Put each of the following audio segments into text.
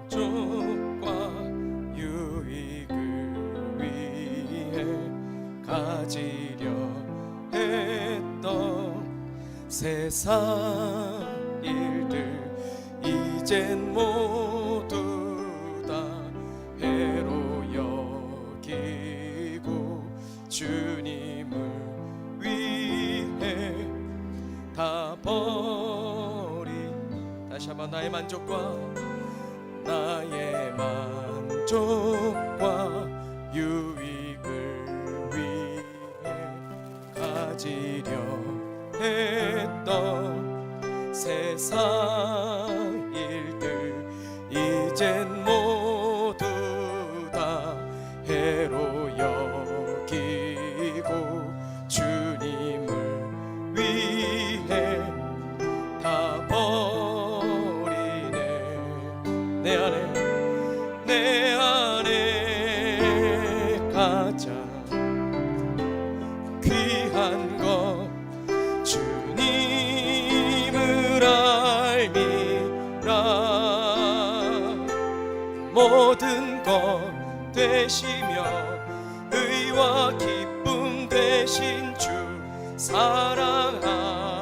만족과 유익을 위해 가지려 했던 세상 일들 이젠 모두 다 해로 여기고 주님을 위해 다 버리. 다시 한번 나의 만족과 유익을 위해 가지려 했던 세상 일들 이젠 모두 다 해로 여기고 주님을 위해 다 버리네. 내 안에 가장 귀한 것 주님을 알미라. 모든 것 되시며 의와 기쁨 되신 주 사랑합니다.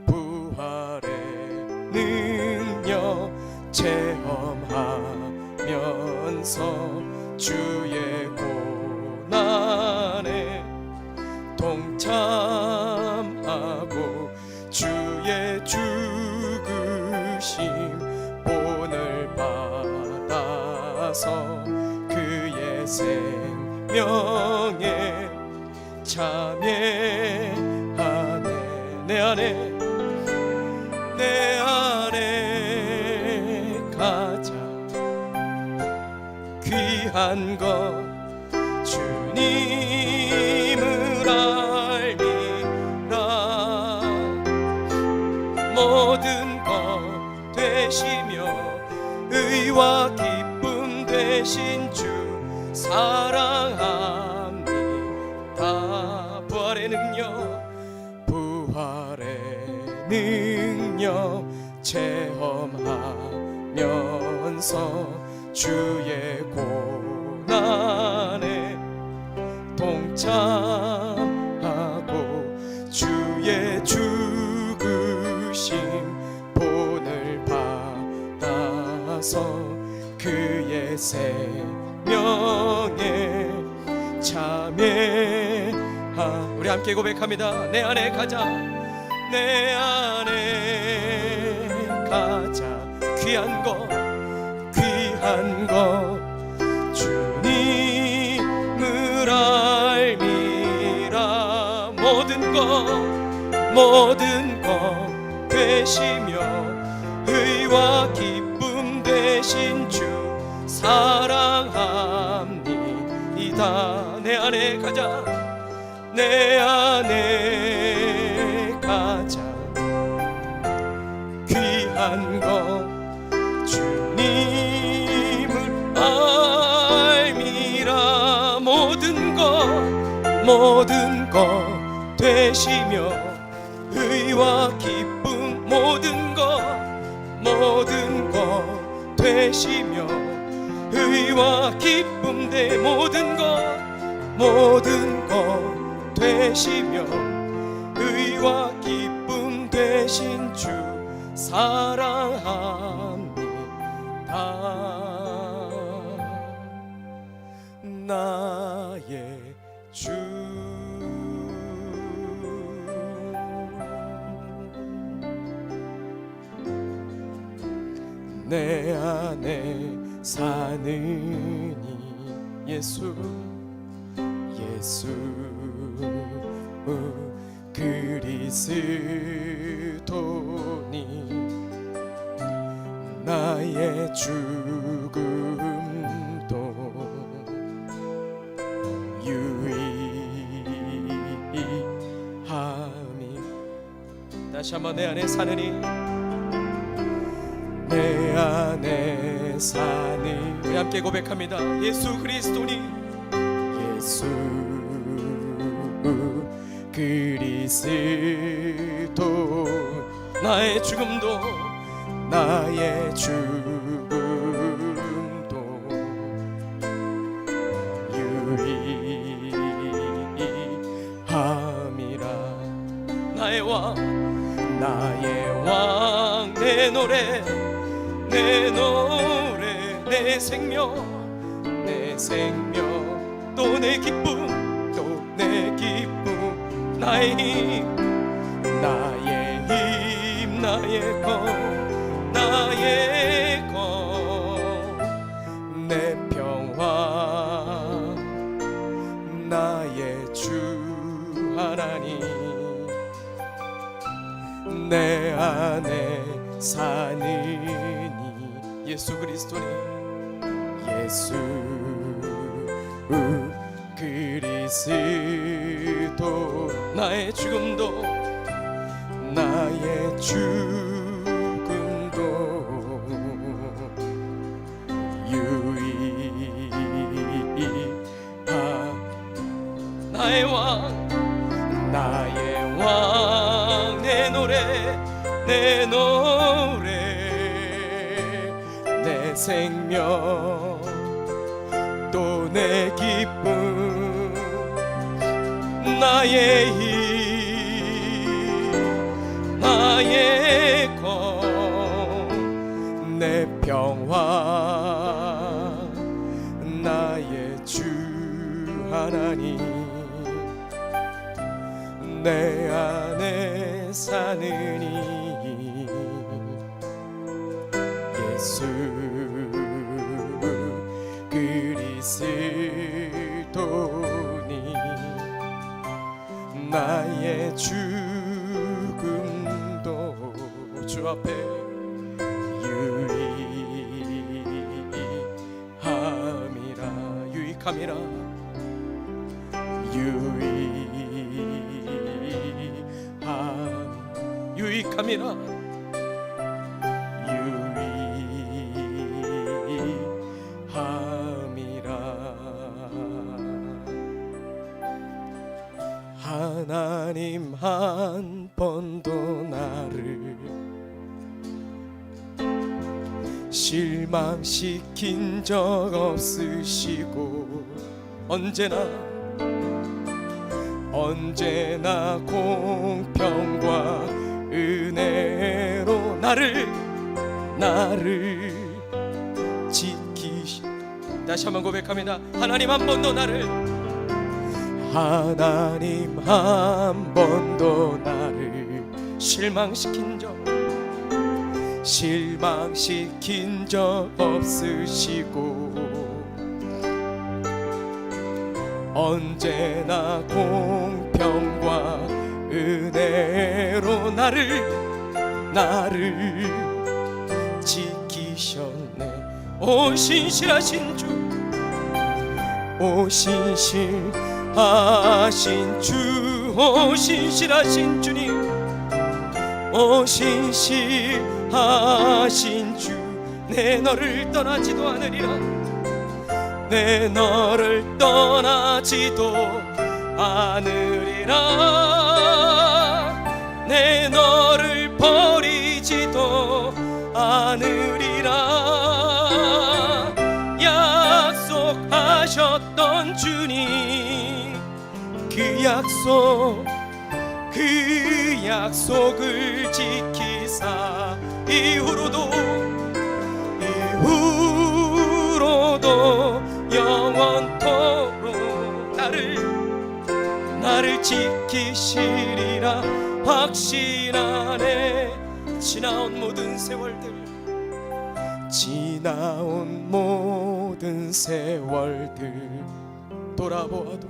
부활의 능력 체험하면서 주의 고난에 동참하고 주의 죽으심 본을 받아서 그의 생명에 참여하네. 내 안에 가장 귀한 것 주님을 알미라. 모든 것 되시며 의와 기쁨 되신 주 사랑합니다. 부활의 능력 체험하면서 주의 고난에 동참하고 주의 죽으심 본을 받아서 그의 생명에 참여하. 우리 함께 고백합니다. 내 안에 가장 귀한 것 주님을 알미라. 모든 것 되시며 의와 기쁨 되신 주 사랑합니다. 내 안에 가장 귀한 것 주님을 알미라. 모든 것 되시며 의와 기쁨 모든 것 되시며 의와 기쁨 되 모든 것 되시며 의와 기쁨 되신 주 사랑합니다. 나의 주 내 안에 사는 이 예수 그리스도니 나의 죽음도 유익함이. 다시 한번 내 안에 사느니 내 안에 사니. 우리 함께 고백합니다. 예수 그리스도니 예수 그리스도 나의 죽음도 나의 죽음도 유익함이라. 나의 왕 나의 왕 내 노래 내 노래 내 생명 내 생명 또 내 기쁨 또 내 기쁨 나의 힘 나의 힘 나의 것 나의 것 내 평화 나의 주 하나님 내 안에 사느니 예수 그리스도니 예수 그리스도 나의 죽음도 나의 죽음도 유익하. 나의 왕 나의 왕 내 노래 내 노래 내 생명 또 내 기쁨 나의 힘 나의 것 내 평화 나의 주 하나님 내 안에 사느니 예수 그리스도니 나의 죽음도 주 앞에 유익함이라 유익함이라 하나님 한 번도 나를 실망시킨 적 없으시고 언제나 공평과 은혜로 나를 지키시. 다시 한번 고백합니다. 하나님 한 번도 나를 하나님 한 번도 나를 실망시킨 적 없으시고 언제나 공평과 은혜로 나를 지키셨네. 오 신실하신 주 오 신실하신 주 오 신실하신 주님 오 신실하신 주 내 너를 떠나지도 않으리라 내 너를 떠나지도 않으리라 내 너를 버리지도 않으리라 약속하셨던 주님 그 약속을 지키사 이후로도 영원토록 나를 지키시리라 확신하네. 지나온 모든 세월들 돌아보아도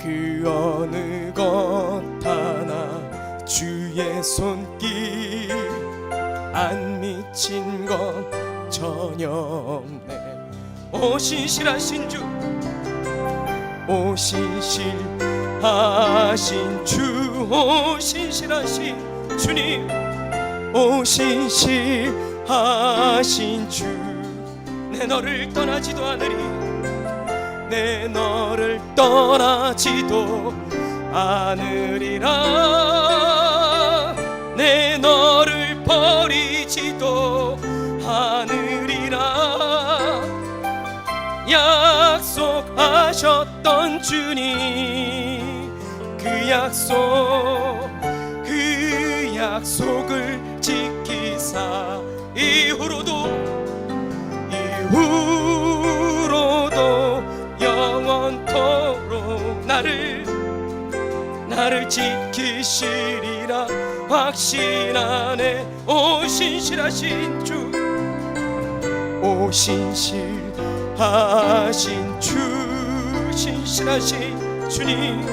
그 어느 것 하나 주의 손길 안 미친 건 전혀 없네. 오 신실하신 주 오 신실하신 주 오 신실하신 주님 오 신실하신 주 내 너를 떠나지도 않으리 내 너를 떠나지도 않으리라. 내 너를 버리지도 않으리라. 약속하셨던 주님, 그 약속을 지키사 이후로도 영원토록 나를 지키시리라 확신하네. 오 신실하신 주, 오 신실하신 주, 신실하신 주님,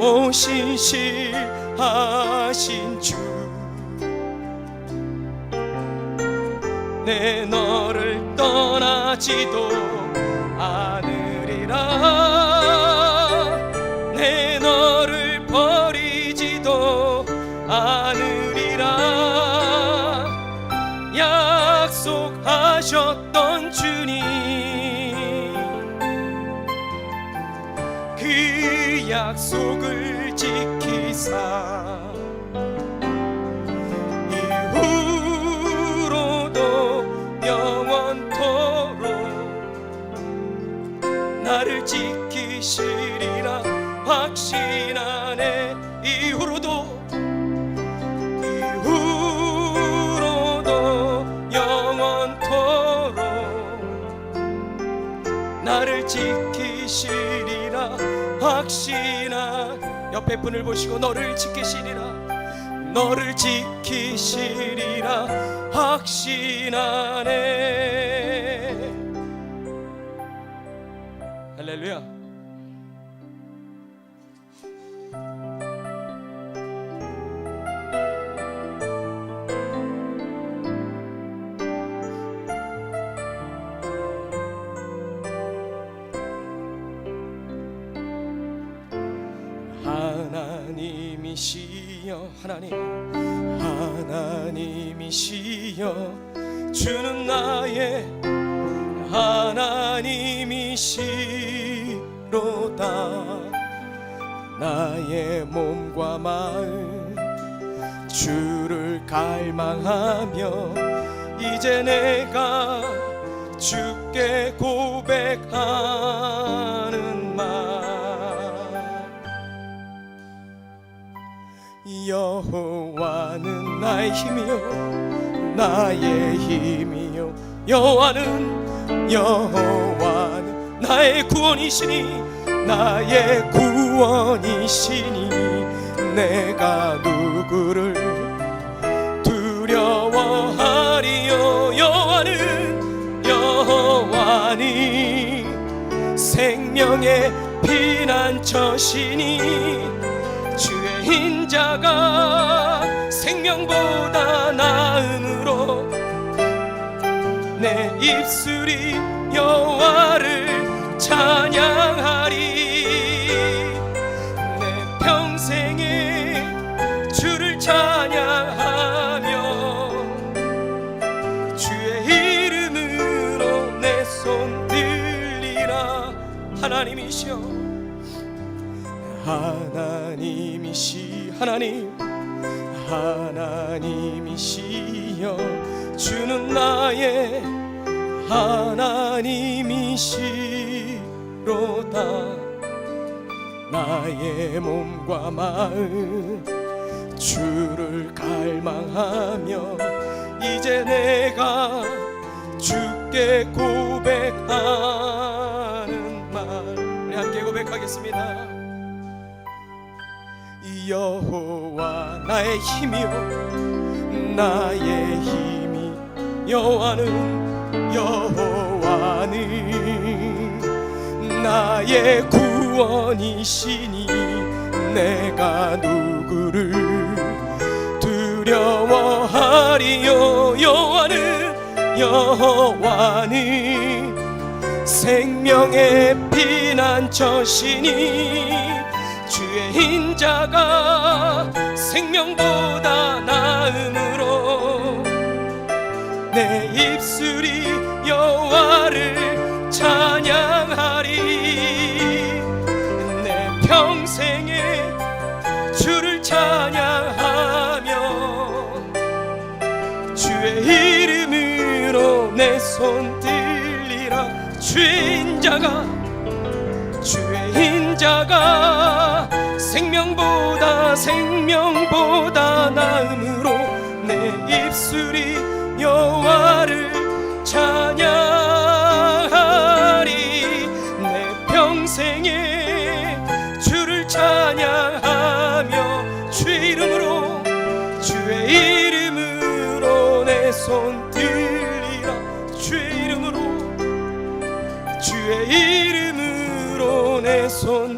오 신실하신 주, 내 너를 떠나지도 않으리라. 내 너를 버리지도 않으리라. 약속하셨던 주님, 그 약속을 지키사 나를 지키시리라 확신하네. 이후로도 영원토록 나를 지키시리라 확신하. 옆에 분을 보시고 너를 지키시리라, 너를 지키시리라 확신하네. 할렐루야. 하나님이시여, 하나님이시여, 주는 나의 하나님이시로다. 나의 몸과 마음 주를 갈망하며 이제 내가 주께 고백하는 말. 여호와는 나의 힘이요 나의 힘이요, 여호와는 나의 구원이시니, 나의 구원이시니 내가 누구를 두려워하리요. 여호와는 생명의 피난처시니 주의 인자가 생명보다 나음으로 내 입술이 여호와를 찬양하리. 내 평생에 주를 찬양하며 주의 이름으로 내 손 들리라. 하나님이시여, 하나님이시여, 주는 나의 하나님이시로다. 나의 몸과 마음 주를 갈망하며 이제 내가 주께 고백하는 말. 우리 함께 고백하겠습니다. 여호와 나의 힘이요 나의 힘이, 여호와는 나의 구원이시니 내가 누구를 두려워하리요. 여호와는 생명의 피난처시니 주의 인자가 생명보다 나음으로 내 입술이 여호와를 찬양하리. 주의 인자가 생명보다 나음으로 내 입술이 여호와를 찬양하리. 내 평생에 주를 찬양하며 주의 이름으로 내 손 들리라. 주의 이름으로 내 손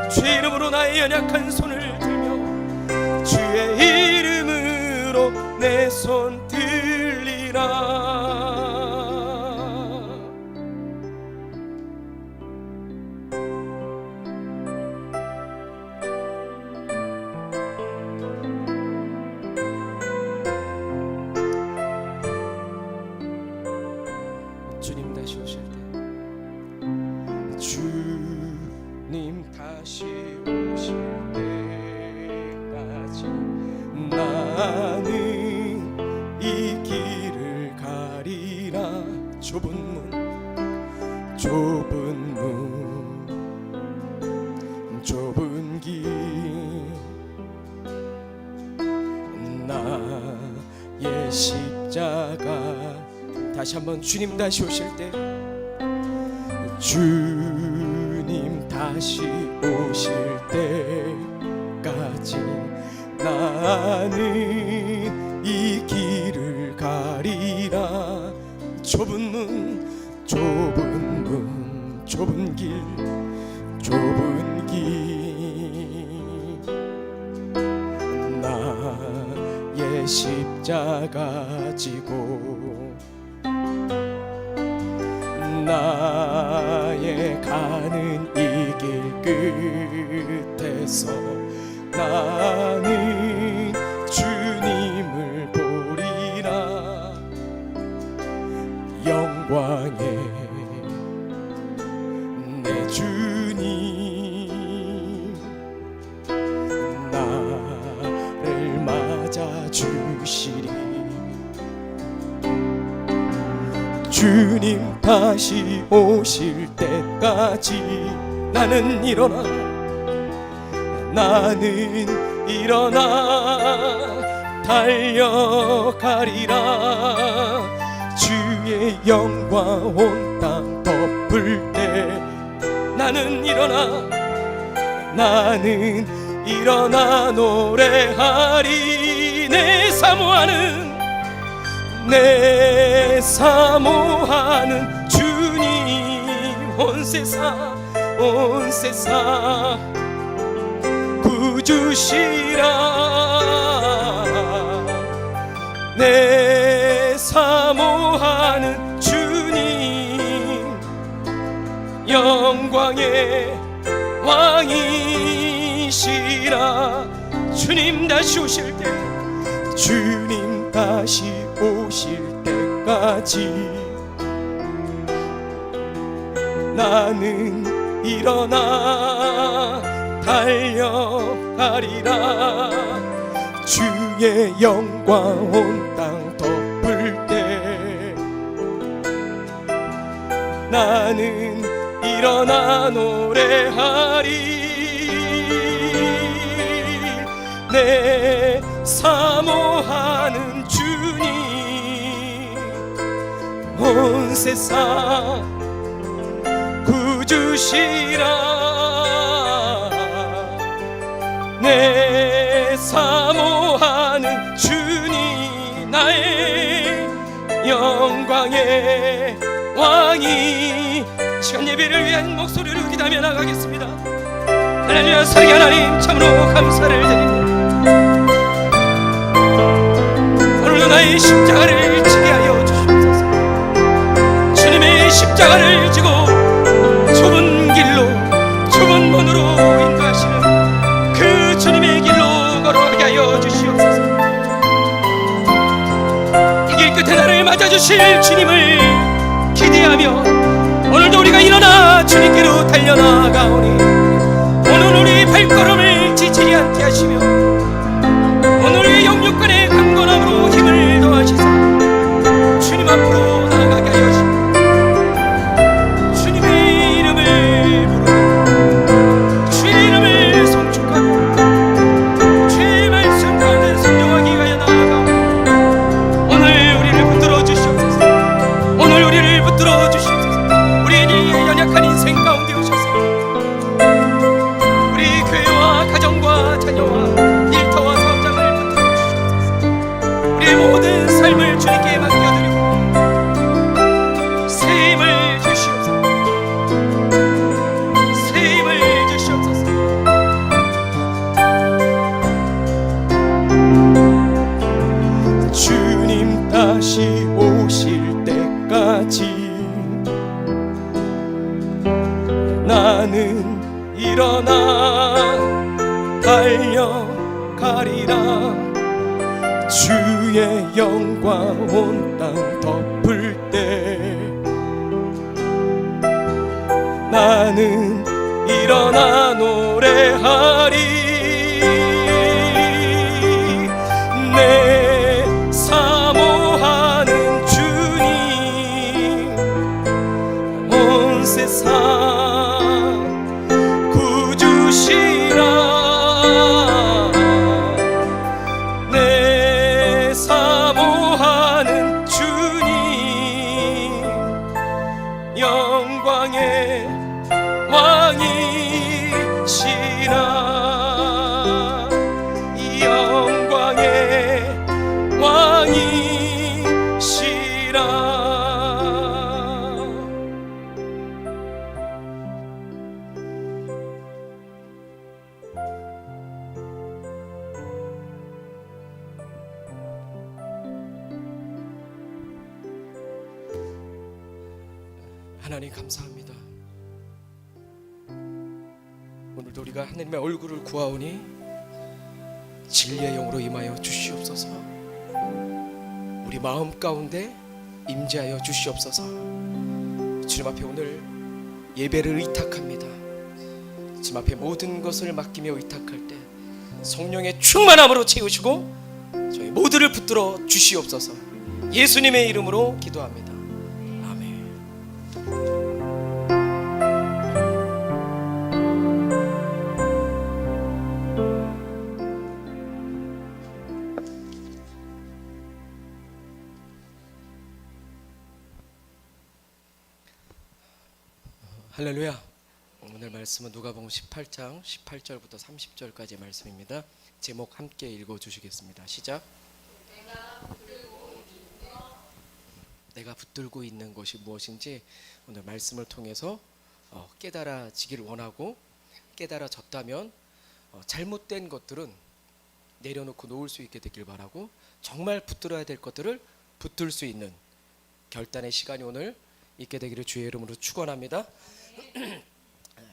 주의 이름으로 나의 연약한 손을 들며 주의 이름으로 내 손 들리라. 주님 다시 오실 때, 주님 다시 오실 때까지 나는 이 길을 가리라. 좁은 길 나의 십자가. 다시 한번 주님 다시 오실 때, 주님 다시 오실 때까지 나는 이 길을 가리라. 좁은 길 나의 십자가 지고 나의 가는 이 길 끝에서 나는 주님을 보리라. 영광의 내 주님 나를 맞아 주시리. 주님 다시 오실 때까지 나는 일어나 달려가리라. 주의 영광 온 땅 덮을 때 나는 일어나 노래하리. 내 사모하는 주님 온 세상 구주시라. 내 사모하는 주님 영광의 왕이시라. 주님 다시 오실 때까지 나는 일어나 달려가리라. 주의 영광 온 땅 덮을 때 나는 일어나 노래하리. 내 사모하는 주님 온 세상 구주시라. 내 사모하는 주님 나의 영광의 왕이. 시간 예배를 위한 목소리를 기다며 나가겠습니다. 할렐루야. 사랑의 하나님 참으로 감사를 드립니다. 오늘도 나의 십자가를 지게 하여 주시옵소서. 주님의 십자가를 지고 좁은 길로 좁은 문으로 인도하시는 그 주님의 길로 걸어가게 하여 주시옵소서. 이 길 끝에 나를 맞아주실 주님을 기대하며 오늘도 우리가 일어나 주님께로 달려나가오니 오늘 우리 발걸음을 지치지 않게 하시며 오늘 우리 영육간의 강건함으로 힘을 더하시사 주님 앞으로 나아가게 하여 주시옵소서. 나는 일어나 달려가리라. 주의 영광 온 땅 덮을 때 나는 일어나 노래하리. 내 사모하는 주님 온 세상 구주시라. 내 사모하는 주님 영광의 왕이시라. 이 영광의 왕이시라. 하나님 감사합니다. 오늘도 우리가 하나님의 얼굴을 구하오니 진리의 영으로 임하여 주시옵소서. 우리 마음 가운데 임재하여 주시옵소서. 주님 앞에 오늘 예배를 의탁합니다. 주님 앞에 모든 것을 맡기며 의탁할 때 성령의 충만함으로 채우시고 저희 모두를 붙들어 주시옵소서. 예수님의 이름으로 기도합니다. 할렐루야. 오늘 말씀은 누가복음 18장 18절부터 30절까지의 말씀입니다. 제목 함께 읽어주시겠습니다. 시작. 내가 붙들고 있는 것이 무엇인지 오늘 말씀을 통해서 깨달아지길 원하고, 깨달아졌다면 잘못된 것들은 내려놓고 놓을 수 있게 되길 바라고, 정말 붙들어야 될 것들을 붙들 수 있는 결단의 시간이 오늘 있게 되기를 주의 이름으로 축원합니다.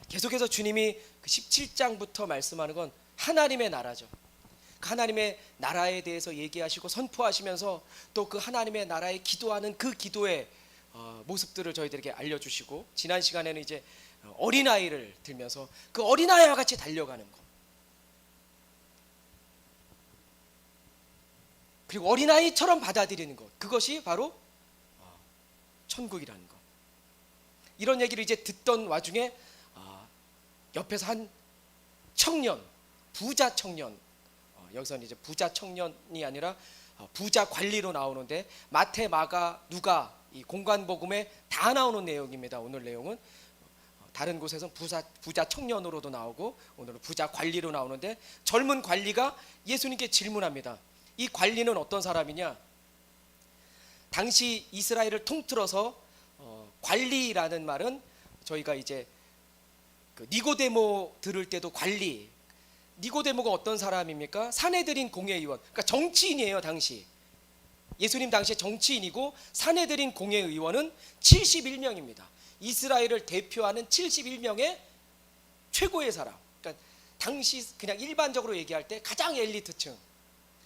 계속해서 주님이 그 17장부터 말씀하는 건 하나님의 나라죠. 그 하나님의 나라에 대해서 얘기하시고 선포하시면서 또 그 하나님의 나라에 기도하는 그 기도의 모습들을 저희들에게 알려주시고, 지난 시간에는 이제 어린아이를 들면서 그 어린아이와 같이 달려가는 것, 그리고 어린아이처럼 받아들이는 것, 그것이 바로 천국이라는 것. 이런 얘기를 이제 듣던 와중에 옆에서 한 청년, 부자 청년, 여기서는 이제 부자 청년이 아니라 부자 관리로 나오는데, 마태, 마가, 누가 이 공관복음에 다 나오는 내용입니다. 오늘 내용은 다른 곳에서는 부자 청년으로도 나오고 오늘은 부자 관리로 나오는데, 젊은 관리가 예수님께 질문합니다. 이 관리는 어떤 사람이냐? 당시 이스라엘을 통틀어서 관리라는 말은 저희가 이제 그 니고데모 들을 때도 관리, 니고데모가 어떤 사람입니까? 사내들인 공회의원, 그러니까 정치인이에요. 당시 예수님 당시에 정치인이고, 사내들인 공회의원은 71명입니다. 이스라엘을 대표하는 71명의 최고의 사람, 그러니까 당시 그냥 일반적으로 얘기할 때 가장 엘리트층,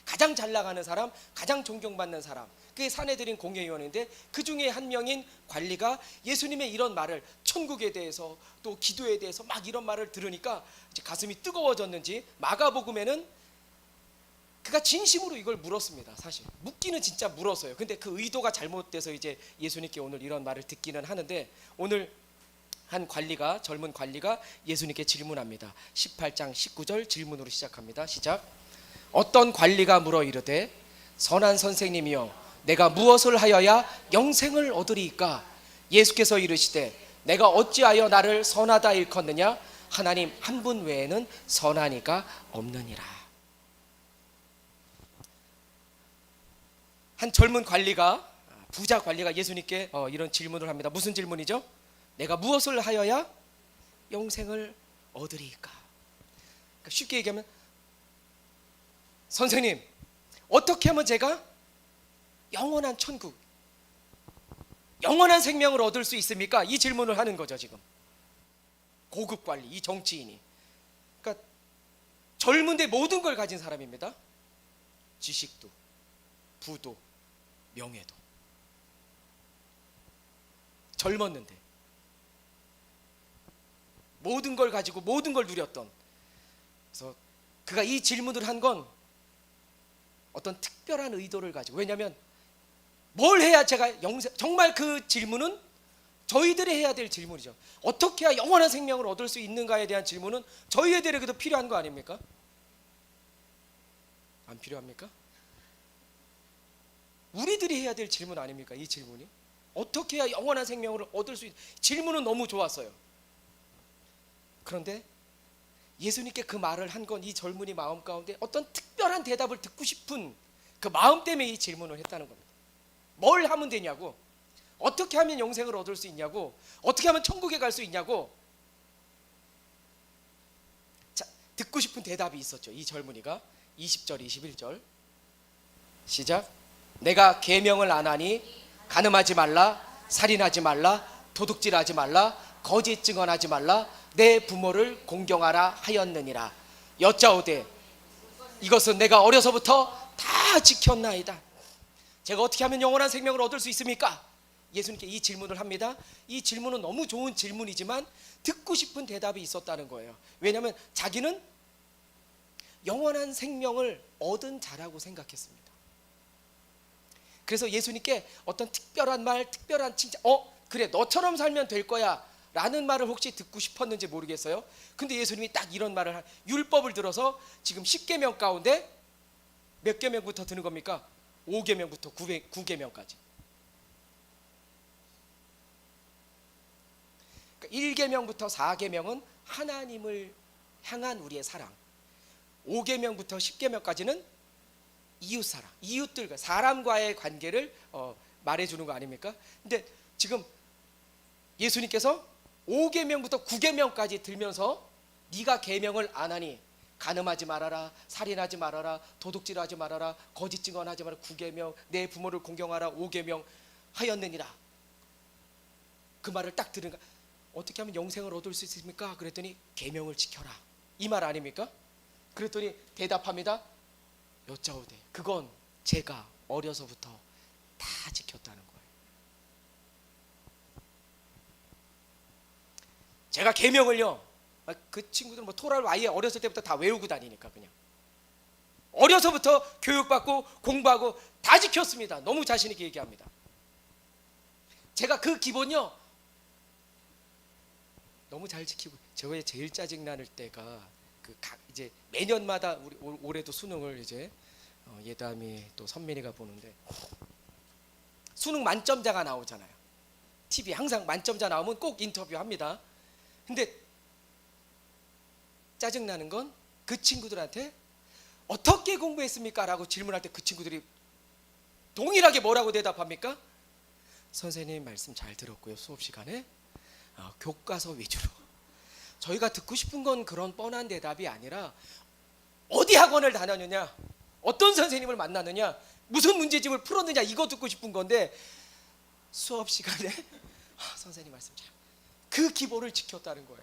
가장 잘 나가는 사람, 가장 존경받는 사람, 그게 사내들인 공회의원인데, 그 중에 한 명인 관리가 예수님의 이런 말을, 천국에 대해서 또 기도에 대해서 막 이런 말을 들으니까 이제 가슴이 뜨거워졌는지 마가복음에는 그가 진심으로 이걸 물었습니다. 사실 묻기는 진짜 물었어요. 근데 그 의도가 잘못돼서 이제 예수님께 오늘 이런 말을 듣기는 하는데, 오늘 한 관리가, 젊은 관리가 예수님께 질문합니다. 18장 19절 질문으로 시작합니다. 시작. 어떤 관리가 물어 이르되, 선한 선생님이여, 내가 무엇을 하여야 영생을 얻으리이까? 예수께서 이르시되, 내가 어찌하여 나를 선하다 일컫느냐? 하나님 한 분 외에는 선한 이가 없느니라. 한 젊은 관리가, 부자 관리가 예수님께 이런 질문을 합니다. 무슨 질문이죠? 내가 무엇을 하여야 영생을 얻으리이까? 그러니까 쉽게 얘기하면, 선생님, 어떻게 하면 제가 영원한 천국, 영원한 생명을 얻을 수 있습니까? 이 질문을 하는 거죠. 지금 고급 관리, 이 정치인이. 그러니까 젊은데 모든 걸 가진 사람입니다. 지식도, 부도, 명예도. 젊었는데 모든 걸 가지고 모든 걸 누렸던. 그래서 그가 이 질문을 한 건 어떤 특별한 의도를 가지고, 왜냐하면 뭘 해야 제가 정말 그 질문은 저희들이 해야 될 질문이죠. 어떻게 해야 영원한 생명을 얻을 수 있는가에 대한 질문은 저희들에게도 필요한 거 아닙니까? 안 필요합니까? 우리들이 해야 될 질문 아닙니까? 이 질문이 어떻게 해야 영원한 생명을 얻을 수 질문은 너무 좋았어요. 그런데 예수님께 그 말을 한 건 이 젊은이 마음 가운데 어떤 특별한 대답을 듣고 싶은 그 마음 때문에 이 질문을 했다는 겁니다. 뭘 하면 되냐고, 어떻게 하면 영생을 얻을 수 있냐고, 어떻게 하면 천국에 갈 수 있냐고. 자, 듣고 싶은 대답이 있었죠. 이 젊은이가 20절 21절 시작. 내가 계명을 안 하니 간음하지 말라, 살인하지 말라, 도둑질하지 말라, 거짓 증언하지 말라, 내 부모를 공경하라 하였느니라. 여짜오되 이것은 내가 어려서부터 다 지켰나이다. 제가 어떻게 하면 영원한 생명을 얻을 수 있습니까? 예수님께 이 질문을 합니다. 이 질문은 너무 좋은 질문이지만 듣고 싶은 대답이 있었다는 거예요. 왜냐하면 자기는 영원한 생명을 얻은 자라고 생각했습니다. 그래서 예수님께 어떤 특별한 말, 특별한 칭찬, 그래 너처럼 살면 될 거야 라는 말을 혹시 듣고 싶었는지 모르겠어요. 근데 예수님이 딱 이런 말을 율법을 들어서 지금 10계명 가운데 몇 계명부터 드는 겁니까? 5계명부터 9계명까지. 그러니까 1계명부터 4계명은 하나님을 향한 우리의 사랑, 5계명부터 10계명까지는 이웃사랑, 이웃들과 사람과의 관계를 말해주는 거 아닙니까? 근데 지금 예수님께서 5계명부터 9계명까지 들면서 네가 계명을 안 하니 간음하지 말아라, 살인하지 말아라, 도둑질하지 말아라, 거짓 증언하지 말아라, 9계명, 내 부모를 공경하라, 5계명 하였느니라. 그 말을 딱 들으니까 어떻게 하면 영생을 얻을 수 있습니까? 그랬더니 계명을 지켜라, 이 말 아닙니까? 그랬더니 대답합니다. 여짜오되 그건 제가 어려서부터 다 지켰다는 거예요. 제가 계명을요, 그 친구들은 뭐 토라를 아예 어렸을 때부터 다 외우고 다니니까 그냥 어려서부터 교육받고 공부하고 다 지켰습니다. 너무 자신 있게 얘기합니다. 제가 그 기본요 너무 잘 지키고, 제가 제일 짜증나는 때가 이제 매년마다 우리 올해도 수능을 이제 예담이 또 선민이가 보는데 수능 만점자가 나오잖아요. TV 항상 만점자 나오면 꼭 인터뷰합니다. 근데 짜증나는 건 그 친구들한테 어떻게 공부했습니까? 라고 질문할 때 그 친구들이 동일하게 뭐라고 대답합니까? 선생님 말씀 잘 들었고요, 수업 시간에 교과서 위주로. 저희가 듣고 싶은 건 그런 뻔한 대답이 아니라 어디 학원을 다녔느냐, 어떤 선생님을 만났느냐, 무슨 문제집을 풀었느냐, 이거 듣고 싶은 건데 수업 시간에 선생님 말씀 잘, 그 기본을 지켰다는 거예요.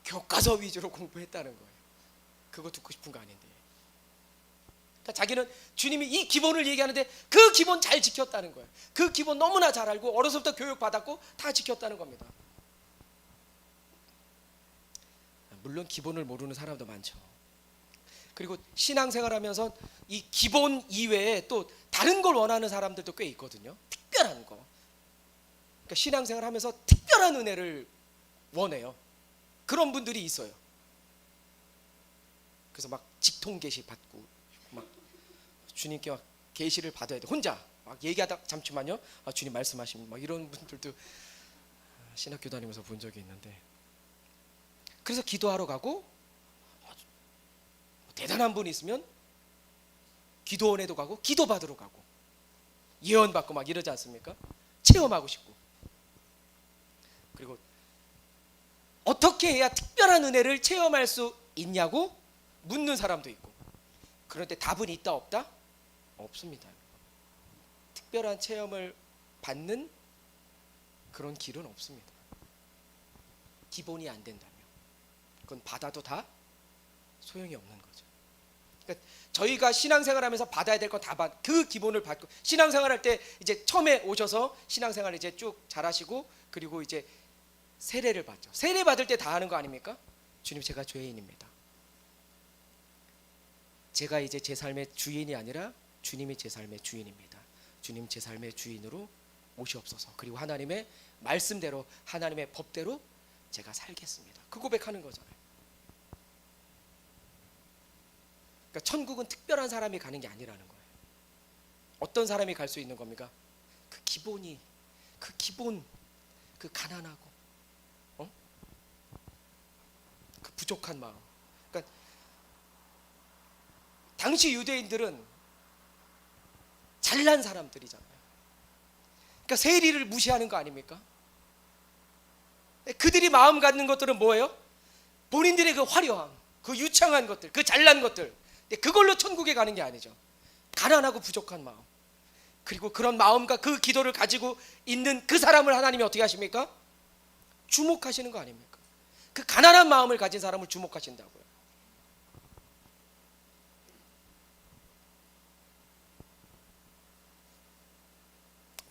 교과서 위주로 공부했다는 거예요. 그거 듣고 싶은 거 아닌데. 그러니까 자기는 주님이 이 기본을 얘기하는데 그 기본 잘 지켰다는 거예요. 그 기본 너무나 잘 알고 어려서부터 교육받았고 다 지켰다는 겁니다. 물론 기본을 모르는 사람도 많죠. 그리고 신앙생활하면서 이 기본 이외에 또 다른 걸 원하는 사람들도 꽤 있거든요. 특별한 거. 그러니까 신앙생활하면서 특별한 은혜를 원해요. 그런 분들이 있어요. 그래서 막 직통 계시 받고 막 주님께 막 계시를 받아야 돼. 혼자 막 얘기하다 잠시만요. 주님 말씀하시면 막 이런 분들도 신학교 다니면서 본 적이 있는데, 그래서 기도하러 가고 대단한 분이 있으면 기도원에도 가고 기도 받으러 가고 예언 받고 막 이러지 않습니까? 체험하고 싶고. 그리고 어떻게 해야 특별한 은혜를 체험할 수 있냐고 묻는 사람도 있고. 그런데 답은 있다 없다? 없습니다. 특별한 체험을 받는 그런 길은 없습니다. 기본이 안 된다면 그건 받아도 다 소용이 없는 거죠. 그러니까 저희가 신앙생활하면서 받아야 될 건 다 그 기본을 받고 신앙생활할 때 이제 처음에 오셔서 신앙생활 이제 쭉 잘하시고 그리고 이제 세례를 받죠. 세례 받을 때 다 하는 거 아닙니까? 주님, 제가 죄인입니다. 제가 이제 제 삶의 주인이 아니라 주님이 제 삶의 주인입니다. 주님, 제 삶의 주인으로 오시옵소서. 그리고 하나님의 말씀대로 하나님의 법대로 제가 살겠습니다. 그 고백하는 거잖아요. 그러니까 천국은 특별한 사람이 가는 게 아니라는 거예요. 어떤 사람이 갈 수 있는 겁니까? 그 기본, 그 가난하고 그 부족한 마음. 그러니까 당시 유대인들은 잘난 사람들이잖아요. 그러니까 세리를 무시하는 거 아닙니까? 그들이 마음 갖는 것들은 뭐예요? 본인들의 그 화려함, 그 유창한 것들, 그 잘난 것들, 그걸로 천국에 가는 게 아니죠. 가난하고 부족한 마음, 그리고 그런 마음과 그 기도를 가지고 있는 그 사람을 하나님이 어떻게 하십니까? 주목하시는 거 아닙니까? 그 가난한 마음을 가진 사람을 주목하신다고요.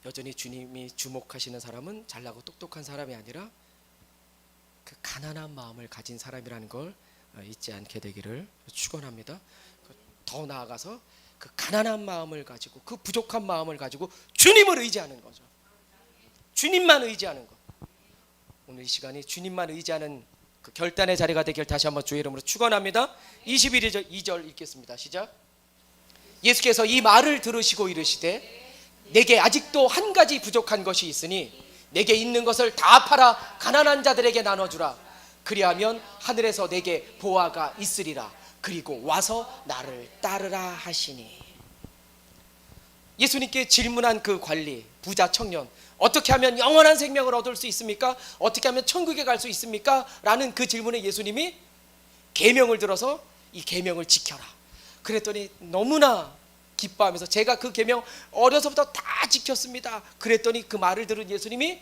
여전히 주님이 주목하시는 사람은 잘나고 똑똑한 사람이 아니라 그 가난한 마음을 가진 사람이라는 걸 잊지 않게 되기를 축원합니다. 더 나아가서 그 가난한 마음을 가지고 그 부족한 마음을 가지고 주님을 의지하는 거죠. 주님만 의지하는 것. 오늘 이 시간이 주님만 의지하는 그 결단의 자리가 되길 다시 한번 주의 이름으로 축원합니다. 21절 읽겠습니다. 시작. 예수께서 이 말을 들으시고 이르시되 내게 아직도 한 가지 부족한 것이 있으니 내게 있는 것을 다 팔아 가난한 자들에게 나눠주라. 그리하면 하늘에서 내게 보화가 있으리라. 그리고 와서 나를 따르라 하시니. 예수님께 질문한 그 관리, 부자 청년, 어떻게 하면 영원한 생명을 얻을 수 있습니까? 어떻게 하면 천국에 갈 수 있습니까? 라는 그 질문에 예수님이 계명을 들어서 이 계명을 지켜라. 그랬더니 너무나 기뻐하면서 제가 그 계명 어려서부터 다 지켰습니다. 그랬더니 그 말을 들은 예수님이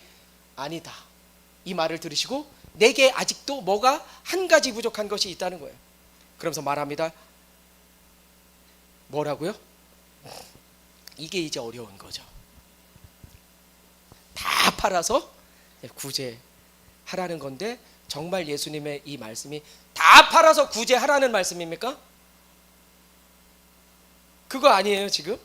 아니다. 이 말을 들으시고 내게 아직도 뭐가 한 가지 부족한 것이 있다는 거예요. 그러면서 말합니다. 뭐라고요? 이게 이제 어려운 거죠. 다 팔아서 구제하라는 건데 정말 예수님의 이 말씀이 다 팔아서 구제하라는 말씀입니까? 그거 아니에요. 지금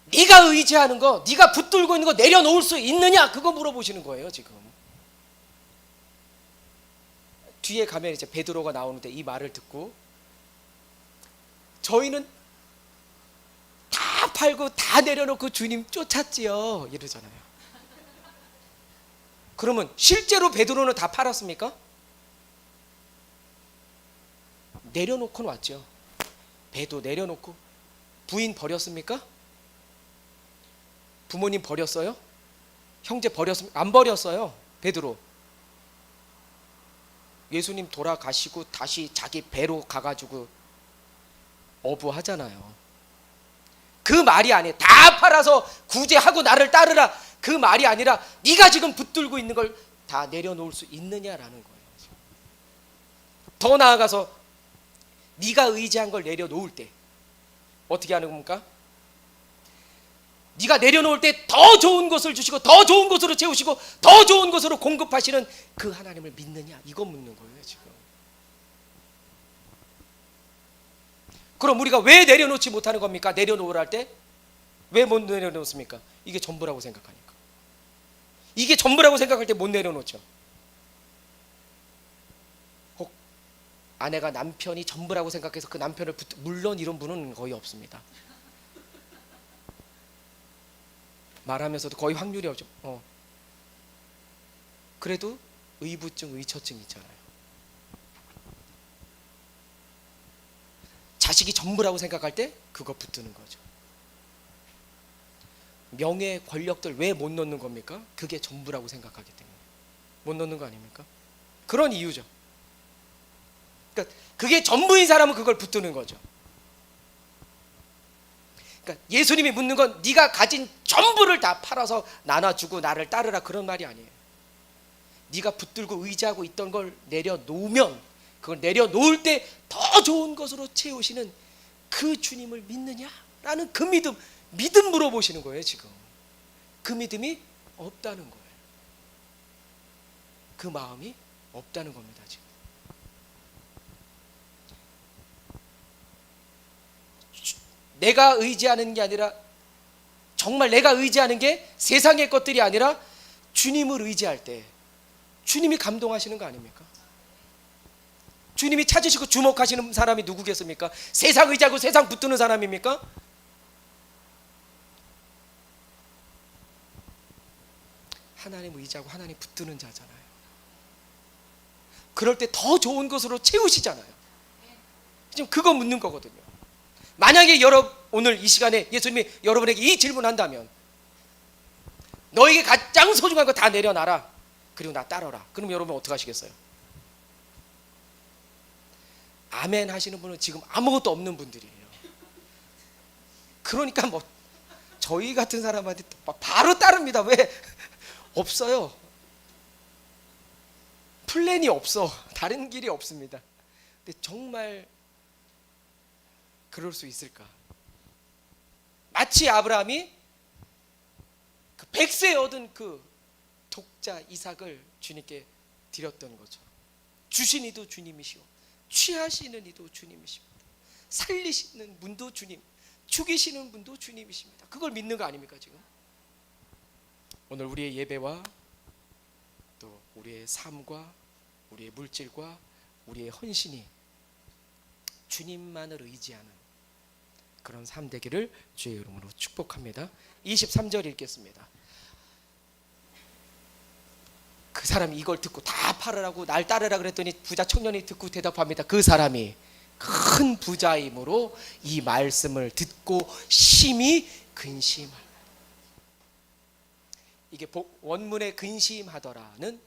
네가 의지하는 거, 네가 붙들고 있는 거 내려놓을 수 있느냐, 그거 물어보시는 거예요. 지금 뒤에 가면 이제 베드로가 나오는데 이 말을 듣고 저희는 다 팔고 다 내려놓고 주님 쫓았지요 이러잖아요. 그러면 실제로 베드로는 다 팔았습니까? 내려놓고는 왔죠. 배도 내려놓고. 부인 버렸습니까? 부모님 버렸어요? 형제 버렸습니까? 안 버렸어요. 베드로 예수님 돌아가시고 다시 자기 배로 가가지고 어부하잖아요. 그 말이 아니에요. 다 팔아서 구제하고 나를 따르라, 그 말이 아니라 네가 지금 붙들고 있는 걸 다 내려놓을 수 있느냐라는 거예요. 더 나아가서 네가 의지한 걸 내려놓을 때 어떻게 하는 겁니까? 네가 내려놓을 때 더 좋은 것을 주시고 더 좋은 것으로 채우시고 더 좋은 것으로 공급하시는 그 하나님을 믿느냐, 이거 묻는 거예요 지금. 그럼 우리가 왜 내려놓지 못하는 겁니까? 내려놓으라 할 때 왜 못 내려놓습니까? 이게 전부라고 생각하니까. 이게 전부라고 생각할 때 못 내려놓죠. 혹 아내가 남편이 전부라고 생각해서 그 남편을 물론 이런 분은 거의 없습니다. 말하면서도 거의 확률이 없죠. 그래도 의부증, 의처증 있잖아요. 자식이 전부라고 생각할 때 그거 붙드는 거죠. 명예, 권력들 왜 못 넣는 겁니까? 그게 전부라고 생각하기 때문에 못 넣는 거 아닙니까? 그런 이유죠. 그러니까 그게 전부인 사람은 그걸 붙드는 거죠. 그러니까 예수님이 묻는 건 네가 가진 전부를 다 팔아서 나눠주고 나를 따르라, 그런 말이 아니에요. 네가 붙들고 의지하고 있던 걸 내려놓으면, 그걸 내려놓을 때 더 좋은 것으로 채우시는 그 주님을 믿느냐라는 그 믿음 물어보시는 거예요. 지금 그 믿음이 없다는 거예요. 그 마음이 없다는 겁니다. 지금 내가 의지하는 게 아니라, 정말 내가 의지하는 게 세상의 것들이 아니라 주님을 의지할 때 주님이 감동하시는 거 아닙니까? 주님이 찾으시고 주목하시는 사람이 누구겠습니까? 세상 의지하고 세상 붙드는 사람입니까? 하나님 의지하고 하나님 붙드는 자잖아요. 그럴 때 더 좋은 것으로 채우시잖아요. 지금 그거 묻는 거거든요. 만약에 오늘 이 시간에 예수님이 여러분에게 이 질문한다면, 너에게 가장 소중한 거 다 내려놔라, 그리고 나 따라라. 그럼 여러분 어떻게 하시겠어요? 아멘 하시는 분은 지금 아무것도 없는 분들이에요. 그러니까 뭐 저희 같은 사람한테 바로 따릅니다. 왜? 없어요. 플랜이 없어. 다른 길이 없습니다. 근데 정말 그럴 수 있을까? 마치 아브라함이 그 100세 얻은 그 독자 이삭을 주님께 드렸던 것처럼, 주신 이도 주님이시오, 취하시는 이도 주님이십니다. 살리시는 분도 주님, 죽이시는 분도 주님이십니다. 그걸 믿는 거 아닙니까? 지금 오늘 우리의 예배와 또 우리의 삶과 우리의 물질과 우리의 헌신이 주님만을 의지하는 그런 삶 되기를 주의 이름으로 축복합니다. 23절 읽겠습니다. 그 사람이 이걸 듣고 다 팔으라고 날 따르라 그랬더니 부자 청년이 듣고 대답합니다. 그 사람이 큰 부자이므로 이 말씀을 듣고 심히 근심하라. 이게 원문의 근심하더라는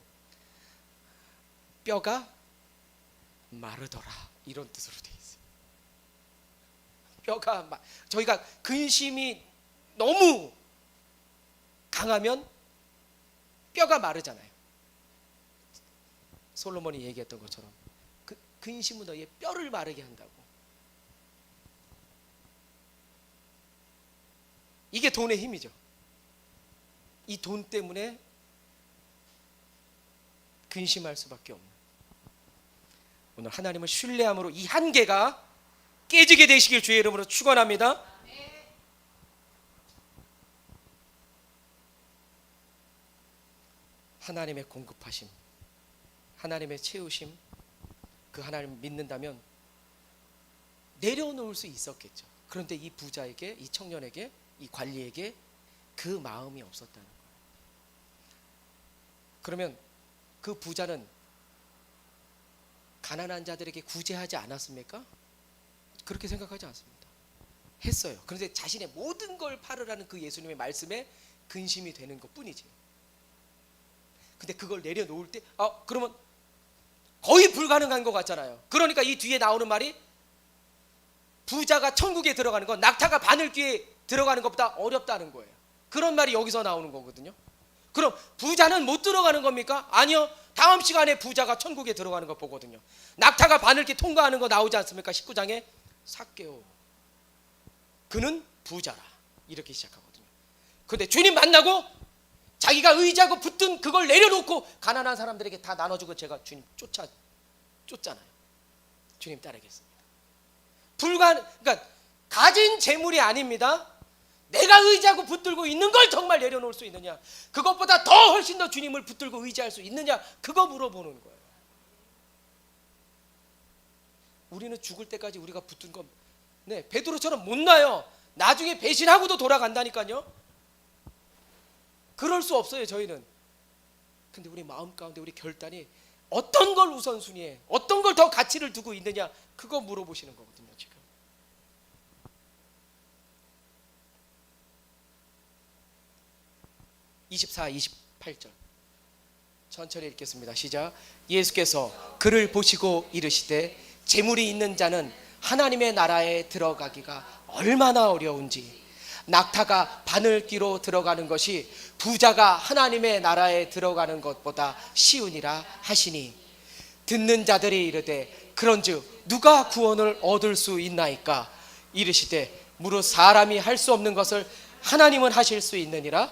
뼈가 마르더라 이런 뜻으로 되어 있어요. 저희가 근심이 너무 강하면 뼈가 마르잖아요. 솔로몬이 얘기했던 것처럼 근심은 너의 뼈를 마르게 한다고. 이게 돈의 힘이죠. 이 돈 때문에 근심할 수밖에 없는, 오늘 하나님을 신뢰함으로 이 한계가 깨지게 되시길 주의 이름으로 축원합니다. 하나님의 공급하심, 하나님의 채우심, 그 하나님을 믿는다면 내려놓을 수 있었겠죠. 그런데 이 부자에게, 이 청년에게, 이 관리에게 그 마음이 없었다는 거예요. 그러면 그 부자는 가난한 자들에게 구제하지 않았습니까? 그렇게 생각하지 않습니다. 했어요. 그런데 자신의 모든 걸 팔으라는 그 예수님의 말씀에 근심이 되는 것 뿐이지. 근데 그걸 내려놓을 때 그러면 거의 불가능한 것 같잖아요. 그러니까 이 뒤에 나오는 말이, 부자가 천국에 들어가는 건 낙타가 바늘귀에 들어가는 것보다 어렵다는 거예요. 그런 말이 여기서 나오는 거거든요. 그럼 부자는 못 들어가는 겁니까? 아니요. 다음 시간에 부자가 천국에 들어가는 거 보거든요. 낙타가 바늘귀 통과하는 거 나오지 않습니까? 19장에 삭개오, 그는 부자라, 이렇게 시작하거든요. 그런데 주님 만나고 자기가 의지하고 붙든 그걸 내려놓고 가난한 사람들에게 다 나눠주고 제가 주님 쫓잖아요. 주님 따르겠습니다. 그러니까 가진 재물이 아닙니다. 내가 의지하고 붙들고 있는 걸 정말 내려놓을 수 있느냐, 그것보다 더 훨씬 더 주님을 붙들고 의지할 수 있느냐, 그거 물어보는 거예요. 우리는 죽을 때까지 우리가 붙든 건 베드로처럼 못 놔요. 나중에 배신하고도 돌아간다니까요. 그럴 수 없어요, 저희는. 근데 우리 마음 가운데 우리 결단이 어떤 걸 우선순위에, 어떤 걸 더 가치를 두고 있느냐, 그거 물어보시는 거거든요, 지금. (24, 28절) 천천히 읽겠습니다. 시작. 예수께서 그를 보시고 이르시되 재물이 있는 자는 하나님의 나라에 들어가기가 얼마나 어려운지 낙타가 바늘기로 들어가는 것이 부자가 하나님의 나라에 들어가는 것보다 쉬우니라 하시니 듣는 자들이 이르되 그런즉 누가 구원을 얻을 수 있나이까 이르시되 무릇 사람이 할 수 없는 것을 하나님은 하실 수 있느니라.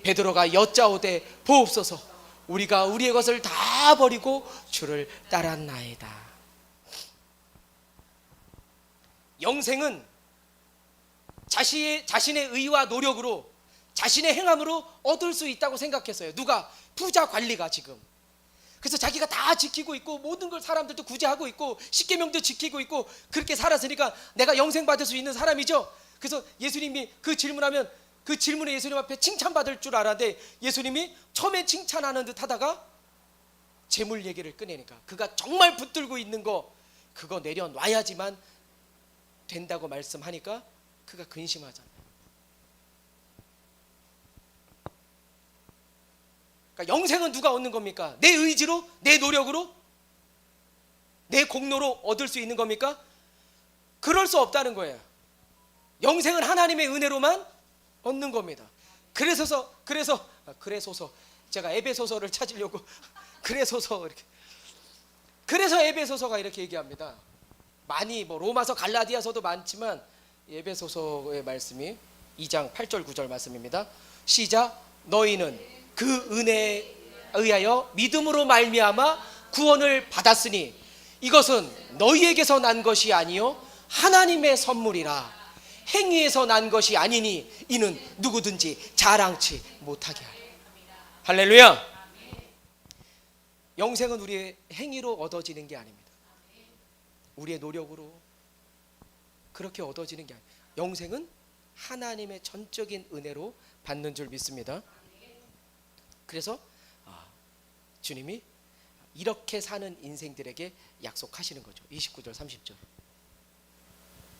베드로가 여짜오되 보옵소서 우리가 우리의 것을 다 버리고 주를 따랐나이다. 영생은 자신의 의와 노력으로 자신의 행함으로 얻을 수 있다고 생각했어요. 누가? 부자 관리가 지금. 그래서 자기가 다 지키고 있고 모든 걸 사람들도 구제하고 있고 십계명도 지키고 있고 그렇게 살았으니까 내가 영생 받을 수 있는 사람이죠. 그래서 예수님이 그 질문하면 그 질문에 예수님 앞에 칭찬받을 줄 알았는데 예수님이 처음에 칭찬하는 듯 하다가 재물 얘기를 꺼내니까 그가 정말 붙들고 있는 거 그거 내려놔야지만 된다고 말씀하니까 그가 근심하잖아요. 그러니까 영생은 누가 얻는 겁니까? 내 의지로? 내 노력으로? 내 공로로 얻을 수 있는 겁니까? 그럴 수 없다는 거예요. 영생은 하나님의 은혜로만 얻는 겁니다. 그래서 제가 에베소서를 찾으려고 그래서 에베소서가 이렇게 얘기합니다. 많이 뭐 로마서 갈라디아서도 많지만 에베소서의 말씀이 2장 8절 9절 말씀입니다. 시작. 너희는 그 은혜에 의하여 믿음으로 말미암아 구원을 받았으니 이것은 너희에게서 난 것이 아니요 하나님의 선물이라. 행위에서 난 것이 아니니 이는 누구든지 자랑치 못하게 하리. 할렐루야. 영생은 우리의 행위로 얻어지는 게 아닙니다. 우리의 노력으로 그렇게 얻어지는 게 아닙니다. 영생은 하나님의 전적인 은혜로 받는 줄 믿습니다. 그래서 주님이 이렇게 사는 인생들에게 약속하시는 거죠. 29절 30절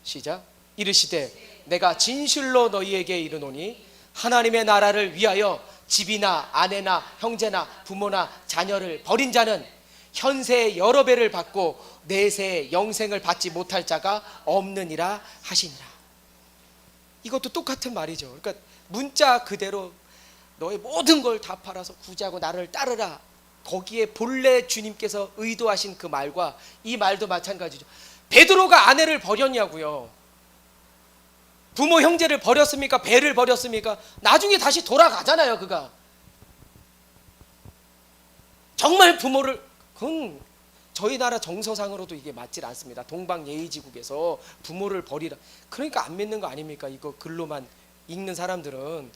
시작. 이르시되 내가 진실로 너희에게 이르노니 하나님의 나라를 위하여 집이나 아내나 형제나 부모나 자녀를 버린 자는 현세의 여러 배를 받고 내세의 영생을 받지 못할 자가 없느니라 하시니라. 이것도 똑같은 말이죠. 그러니까 문자 그대로 너의 모든 걸 다 팔아서 구제하고 나를 따르라. 거기에 본래 주님께서 의도하신 그 말과 이 말도 마찬가지죠. 베드로가 아내를 버렸냐고요. 부모 형제를 버렸습니까? 배를 버렸습니까? 나중에 다시 돌아가잖아요. 그가 정말 부모를 그건 저희 나라 정서상으로도 이게 맞질 않습니다. 동방예의지국에서 부모를 버리라. 그러니까 안 믿는 거 아닙니까? 이거 글로만 읽는 사람들은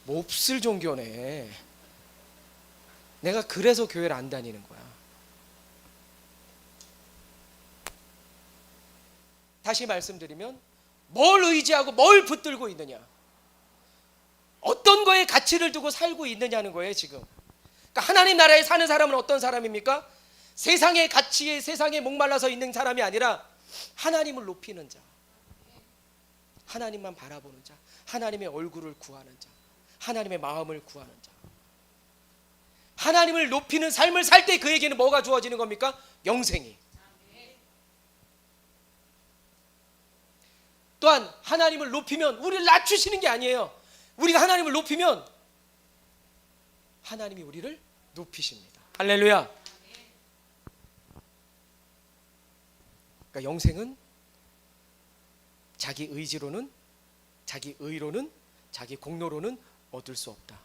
몹쓸 종교네. 내가 그래서 교회를 안 다니는 거야. 다시 말씀드리면 뭘 의지하고 뭘 붙들고 있느냐, 어떤 거에 가치를 두고 살고 있느냐는 거예요 지금. 그러니까 하나님 나라에 사는 사람은 어떤 사람입니까? 세상의 가치에 세상에 목말라서 있는 사람이 아니라 하나님을 높이는 자, 하나님만 바라보는 자, 하나님의 얼굴을 구하는 자, 하나님의 마음을 구하는 자. 하나님을 높이는 삶을 살 때 그에게는 뭐가 주어지는 겁니까? 영생이. 또한 하나님을 높이면 우리를 낮추시는 게 아니에요. 우리가 하나님을 높이면 하나님이 우리를 높이십니다. 할렐루야. 그러니까 영생은 자기 의지로는, 자기 의로는, 자기 공로로는 얻을 수 없다.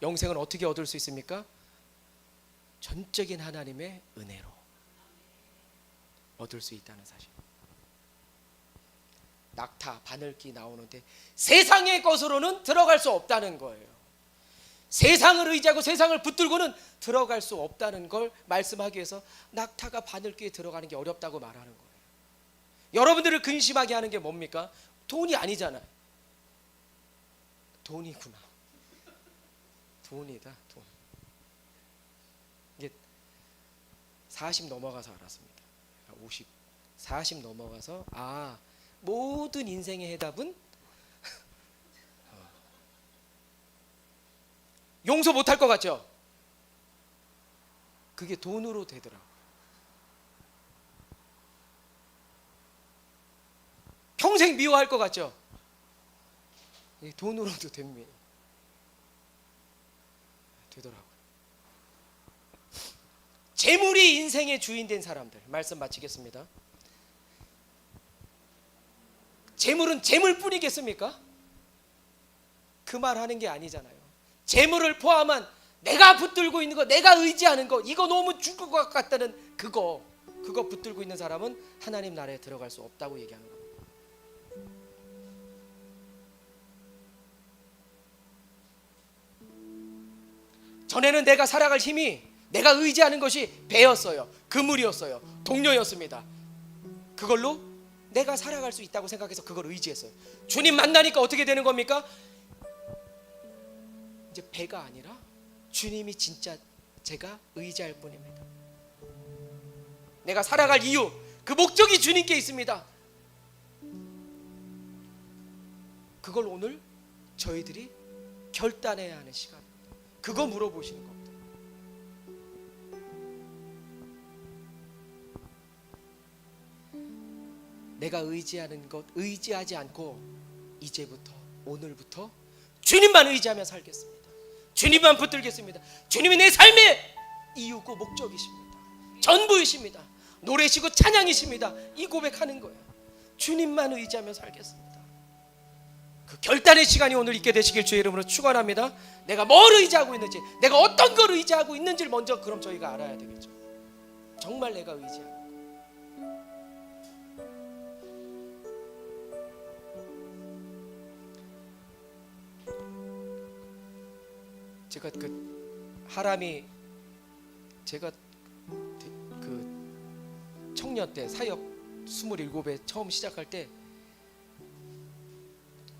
영생은 어떻게 얻을 수 있습니까? 전적인 하나님의 은혜로 얻을 수 있다는 사실. 낙타, 바늘기 나오는데 세상의 것으로는 들어갈 수 없다는 거예요. 세상을 의지하고 세상을 붙들고는 들어갈 수 없다는 걸 말씀하기 위해서 낙타가 바늘기에 들어가는 게 어렵다고 말하는 거예요. 여러분들을 근심하게 하는 게 뭡니까? 돈이 아니잖아요. 돈이구나. 돈이다. 돈. 이게 40 넘어가서 알았습니다. 50, 40 넘어가서 모든 인생의 해답은 용서 못할 것 같죠? 그게 돈으로 되더라고요. 평생 미워할 것 같죠? 돈으로도 됩니다. 되더라고요. 재물이 인생의 주인 된 사람들, 말씀 마치겠습니다. 재물은 재물뿐이겠습니까? 그 말 하는 게 아니잖아요. 재물을 포함한 내가 붙들고 있는 거, 내가 의지하는 거, 이거 너무 죽을 것 같다는 그거 붙들고 있는 사람은 하나님 나라에 들어갈 수 없다고 얘기하는 겁니다. 전에는 내가 살아갈 힘이, 내가 의지하는 것이 배였어요, 그물이었어요, 동료였습니다. 그걸로 내가 살아갈 수 있다고 생각해서 그걸 의지했어요. 주님 만나니까 어떻게 되는 겁니까? 이제 배가 아니라 주님이 진짜 제가 의지할 뿐입니다. 내가 살아갈 이유, 그 목적이 주님께 있습니다. 그걸 오늘 저희들이 결단해야 하는 시간, 그거 물어보시는 겁니다. 내가 의지하는 것 의지하지 않고 이제부터, 오늘부터 주님만 의지하며 살겠습니다. 주님만 붙들겠습니다. 주님이 내 삶의 이유고 목적이십니다. 전부이십니다. 노래시고 찬양이십니다. 이 고백하는 거예요. 주님만 의지하며 살겠습니다. 그 결단의 시간이 오늘 있게 되시길 주의 이름으로 축원합니다. 내가 뭘 의지하고 있는지, 내가 어떤 걸 의지하고 있는지를 먼저 그럼 저희가 알아야 되겠죠. 정말 내가 의지하고, 제가 그 하람이, 제가 그 청년 때 사역 27에 처음 시작할 때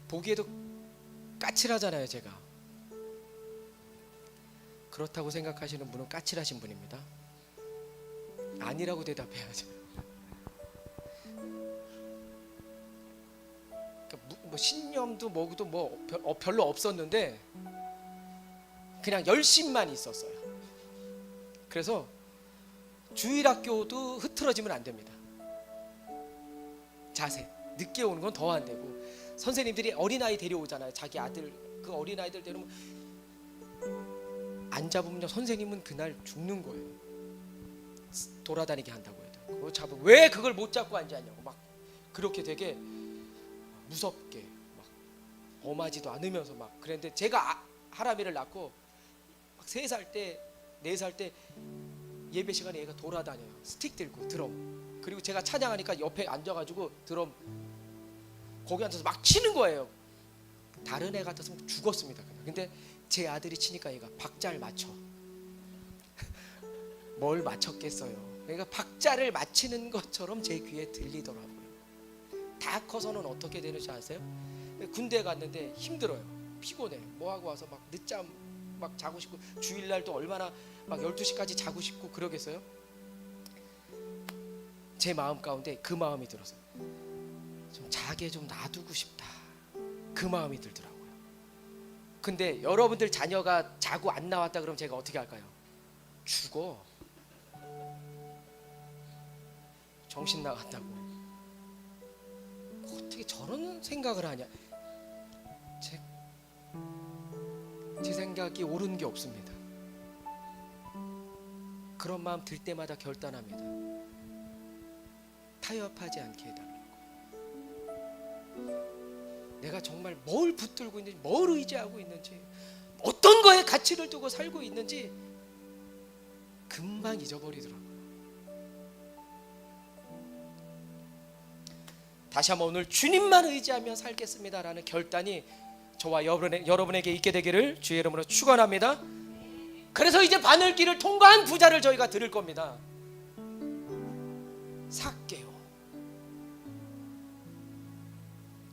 보기에도 까칠하잖아요. 제가 그렇다고 생각하시는 분은 까칠하신 분입니다. 아니라고 대답해야죠. 뭐 신념도 뭐도 뭐 별로 없었는데 그냥 열심만 있었어요. 그래서 주일학교도 흐트러지면 안 됩니다. 자세 늦게 오는 건 더 안 되고, 선생님들이 어린아이 데려오잖아요. 자기 아들, 그 어린아이들 데려오면 안 잡으면 선생님은 그날 죽는 거예요. 돌아다니게 한다고 해도 그거 잡으면 왜 그걸 못 잡고 앉았냐고 막 그렇게 되게 무섭게 막 엄하지도 않으면서 막 그랬는데, 제가 하람이를 낳고 막 3살 때 4살 때 예배 시간에 얘가 돌아다녀요. 스틱 들고 드럼, 그리고 제가 찬양하니까 옆에 앉아가지고 드럼 거기 앉아서 막 치는 거예요. 다른 애 같았으면 죽었습니다 그냥. 근데 제 아들이 치니까 얘가 박자를 맞춰. 뭘 맞췄겠어요. 그러니까 박자를 맞히는 것처럼 제 귀에 들리더라고요. 다 커서는 어떻게 되는지 아세요? 군대 갔는데 힘들어요. 피곤해. 뭐 하고 와서 막 늦잠 막 자고 싶고, 주일날도 얼마나 막 12시까지 자고 싶고 그러겠어요? 제 마음 가운데 그 마음이 들어서 좀 자게 좀 놔두고 싶다, 그 마음이 들더라고요. 근데 여러분들 자녀가 자고 안 나왔다 그러면 제가 어떻게 할까요? 죽어. 정신 나갔다고. 어떻게 저런 생각을 하냐. 제 생각이 옳은 게 없습니다. 그런 마음 들 때마다 결단합니다. 타협하지 않게 해달라고. 내가 정말 뭘 붙들고 있는지, 뭘 의지하고 있는지, 어떤 거에 가치를 두고 살고 있는지 금방 잊어버리더라고요. 다시 한번 오늘 주님만 의지하며 살겠습니다라는 결단이 저와 여러분에게 있게 되기를 주의 이름으로 축원합니다. 그래서 이제 바늘길을 통과한 부자를 저희가 들을 겁니다. 삭개오,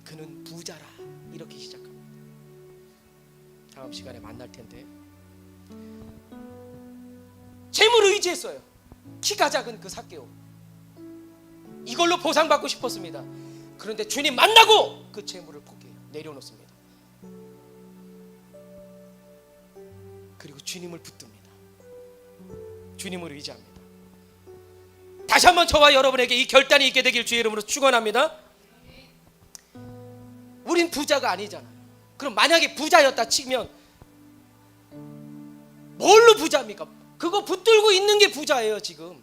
그는 부자라, 이렇게 시작합니다. 다음 시간에 만날 텐데, 재물을 의지했어요. 키가 작은 그 삭개오, 이걸로 보상받고 싶었습니다. 그런데 주님 만나고 그 재물을 포기해요. 내려놓습니다. 그리고 주님을 붙듭니다. 주님을 의지합니다. 다시 한번 저와 여러분에게 이 결단이 있게 되길 주의 이름으로 축원합니다. 우린 부자가 아니잖아요. 그럼 만약에 부자였다 치면 뭘로 부자입니까? 그거 붙들고 있는 게 부자예요. 지금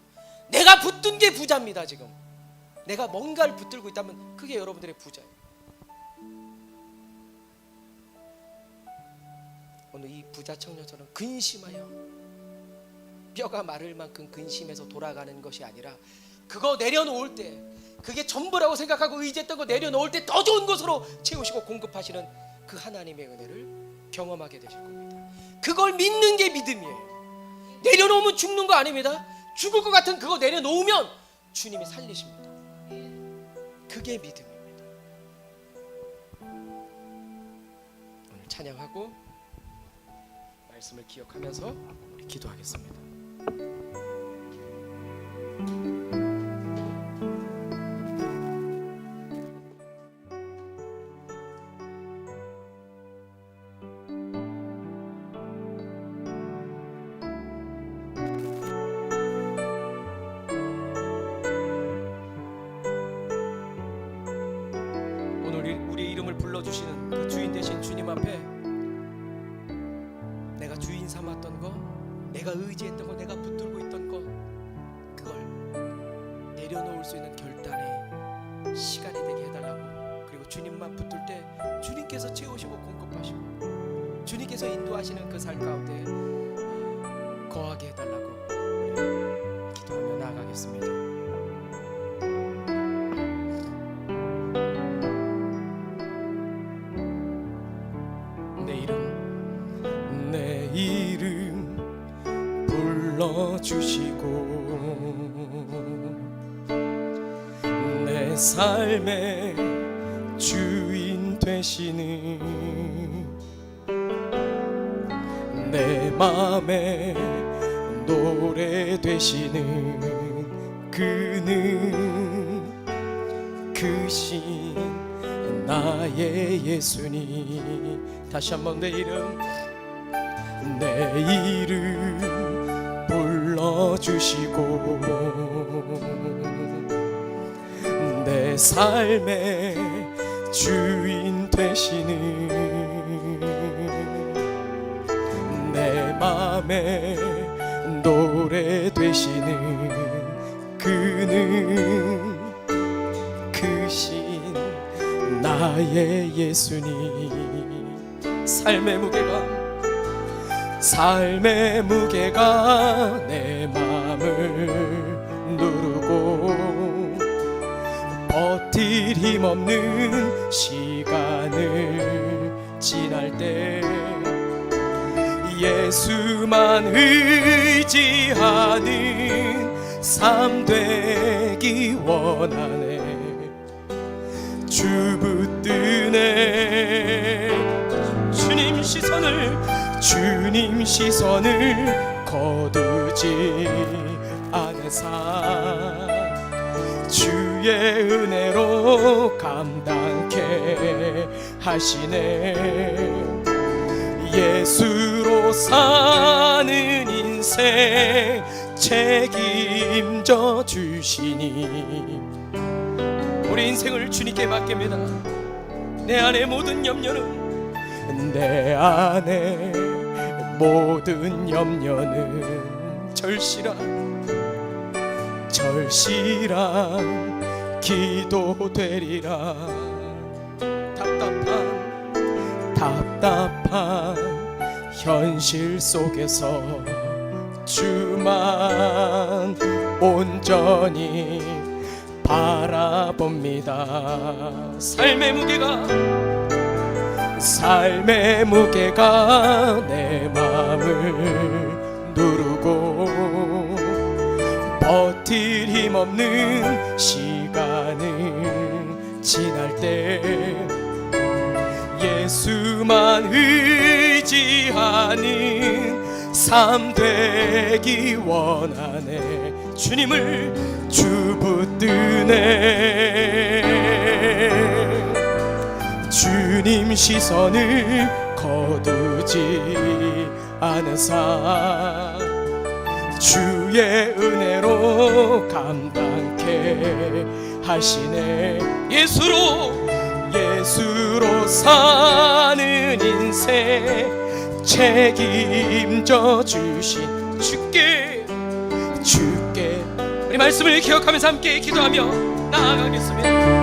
내가 붙든 게 부자입니다. 지금 내가 뭔가를 붙들고 있다면 그게 여러분들의 부자예요. 오늘 이 부자 청년처럼 근심하여 뼈가 마를 만큼 근심해서 돌아가는 것이 아니라 그거 내려놓을 때, 그게 전부라고 생각하고 의지했던 거 내려놓을 때 더 좋은 것으로 채우시고 공급하시는 그 하나님의 은혜를 경험하게 되실 겁니다. 그걸 믿는 게 믿음이에요. 내려놓으면 죽는 거 아닙니다. 죽을 것 같은 그거 내려놓으면 주님이 살리십니다. 그게 믿음입니다. 오늘 찬양하고 말씀을 기억하면서 우리 기도하겠습니다. 오늘 우리의 이름을 불러주시는 그 주인 되신 주님 앞에 내가 주인 삼았던 거, 내가 의지했던 거, 내가 붙들고 있던 거, 그걸 내려놓을 수 있는 결단의 시간이 되게 해달라고. 그리고 주님만 붙들 때 주님께서 채우시고 공급하시고 주님께서 인도하시는 그 삶 가운데 거하게 해달라고 우리 기도하며 나아가겠습니다. 내 이름 불러주시고 내 삶의 주인 되시는 내 맘에 노래 되시는 그는 크신 나의 예수님. 다시 한번 내 이름 불러주시고 내 삶의 주인 되시는 내 맘에 노래 되시는 그는 크신 나의 예수님. 삶의 무게가 내 마음을 누르고 버틸 힘없는 시간을 지날 때 예수만 의지하는 삶 되기 원하네. 주 붙드네. 주님 시선을 거두지 않으사 주의 은혜로 감당케 하시네. 예수로 사는 인생 책임져 주시니 우리 인생을 주님께 맡깁니다. 내 안의 모든 염려는 절실한 기도 되리라. 답답한 현실 속에서 주만 온전히 바라봅니다. 삶의 무게가 내 마음을 누르고 버틸 힘없는 시간을 지날 때 예수만 의지하는 삶 되기 원하네. 주님을 주 붙드네. 주님 시선을 거두지 않으사 주의 은혜로 감당케 하시네. 예수로 사는 인생 책임져 주신 주께 우리 말씀을 기억하면서 함께 기도하며 나아가겠습니다.